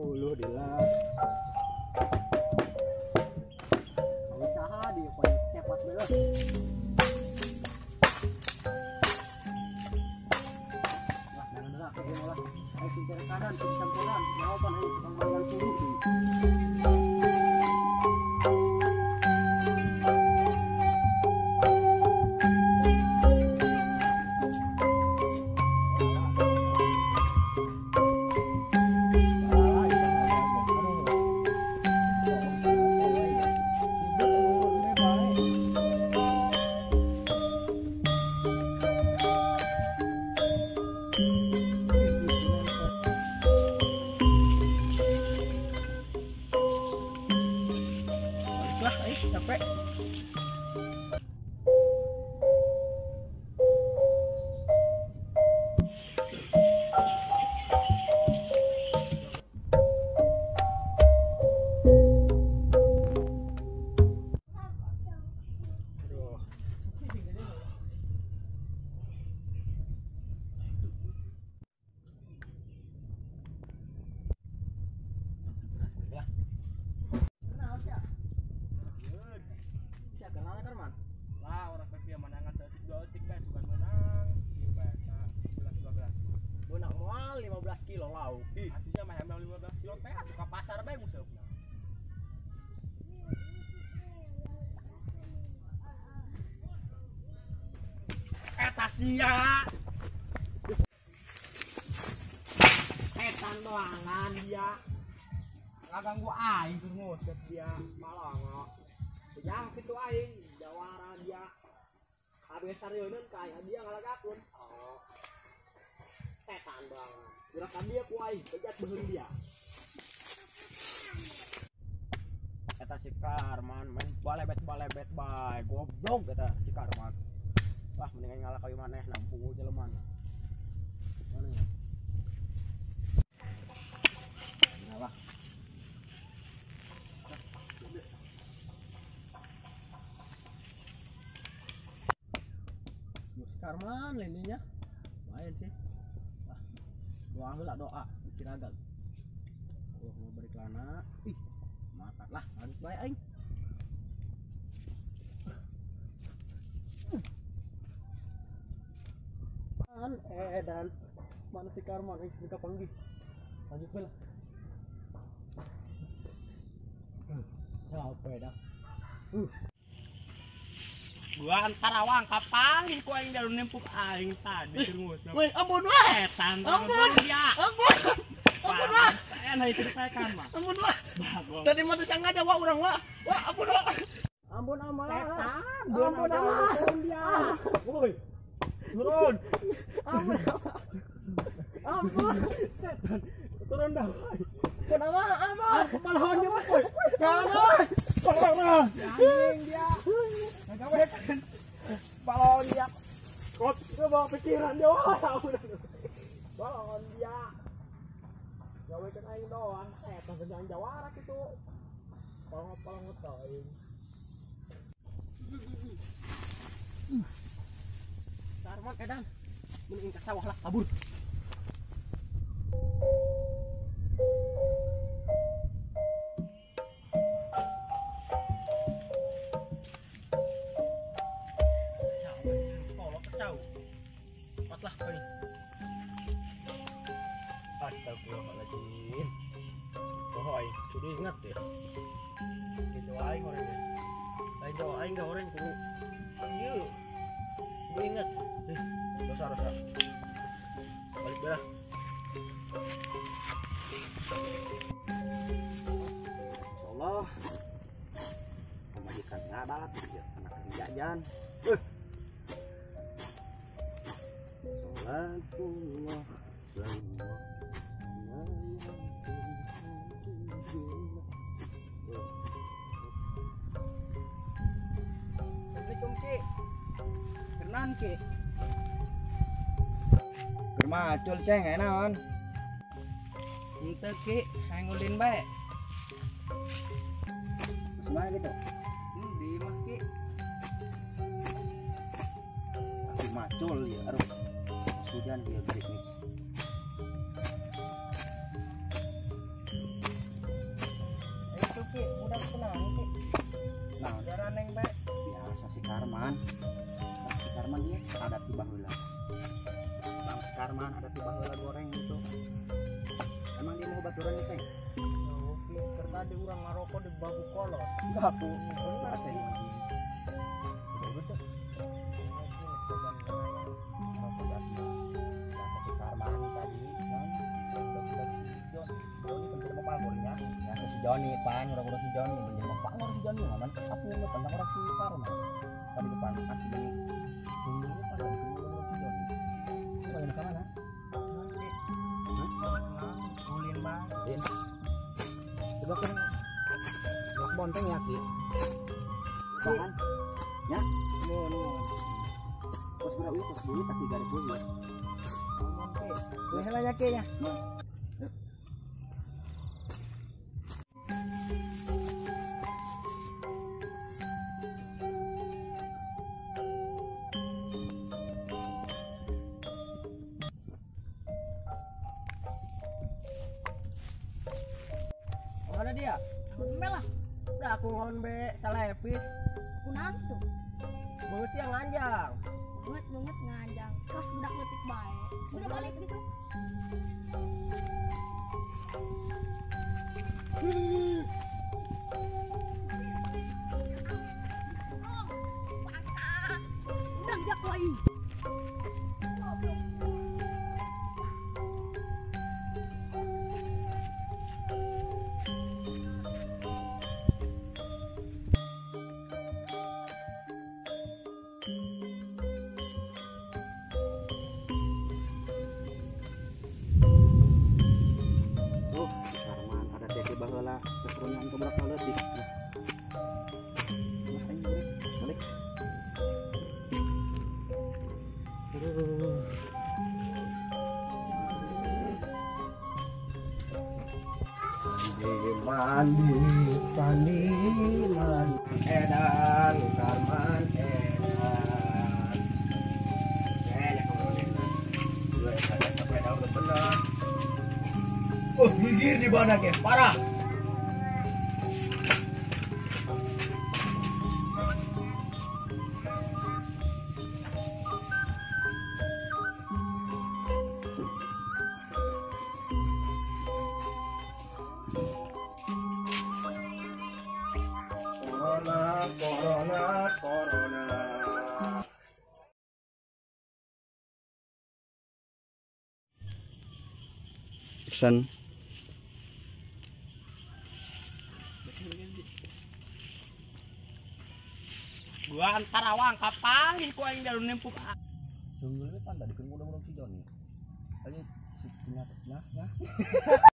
Uluh dilah. Usaha di cepat belah. Nah, benar kayak malah. Ayo pinggir kanan, pinggir kanan. Mau pan ayo panggilan suruh. Capek. Sia setan doangan dia nggak ganggu aing tuh ngusut dia malah nggak yang itu aing jawara dia habis sarioneun kayak dia ngalagakun setan banget gerakan dia ku aing bejat beheung dia eta si Karman main balebet bae goblok eta si Karman. Wah, mendingan ngalah kayu maneh nampung jelema. Mana ya? Nah, Karman lininya. Lumayan sih. Wah, doa heula doa istirahat. Oh, mau beri kelana. Ih, makan lah, harus bae aing. Dan mana si Karman minta panggil lanjut bel capek dah gua antara wang kapanggil ku aing dalu nempuk aing tadi terus weh ampun wah setan ampun dia ampun wah enak itu dipekan mah ampun wah tadi mah teu sangga ada wah urang wah ampun wah ampun amal setan ampun amal dia woi turun ampun setan turun dah kenapa ampun palahon dia boy kalahon palahon anjing dia ngagawekan palahon dia kok bawa pikiran dia palahon dia gawekan aing doang setan jangan jawara gitu palahon teuing Karman edan mending ka sawah lah kabur kacau patlah kali astagfirullahaladzim bohoi kudu ingat deh itu aing orang lain doa aing gak orang kudu yuk kudu ingat dosa balik belah insyaallah pemajikan ngadat anak jajan sholatullah sallallahu Assalamualaikum Ki kenan Ki macul ceng enaon ente Ki hangulin bae mana gitu di mah Ki tapi macul ya aduh hujan dia break mix ada tiba heula. Bang Sekarman ada tiba heula goreng itu. Emang dia mau baturan ceng? Pinter tadi orang ngarokok di babu kolot. Babu. Bener ceng. Betul. Si Karman tadi kan udah si Joni. Joni pengen mau pangurnya. Ya si Joni pan udah si Joni pengen mau panggur si Joni aman. Aku mau tentang orang si Karman. Tadi depan aku ini. Tunggu pada tunggu si Joni. Bagaimana ke mana? Ulin bang. Coba kan blok bonteng ya Ki. Bahan. Ya. Nuhun. Pos berapa itu? Pos bulu tak 3000 ya. Gue helanya Ki nya. Mana dia? Melah, Udah aku ngon be salepit. kunaon tuh? Beut yang nganjang. Banget ngajang. Kas budak letik bae. Sudah balik gitu. Udah jak lagi. Karman ada tiba heula keturunan ke berapa leutik. Balik. Mandi edan Karman edan. Oh, gigir di mana ke? Parah. Corona. Action. Gua antara wang kapalin ku aing dalam nempuk. Tunggu pan tadi kan udah si Joni. Tadi si punya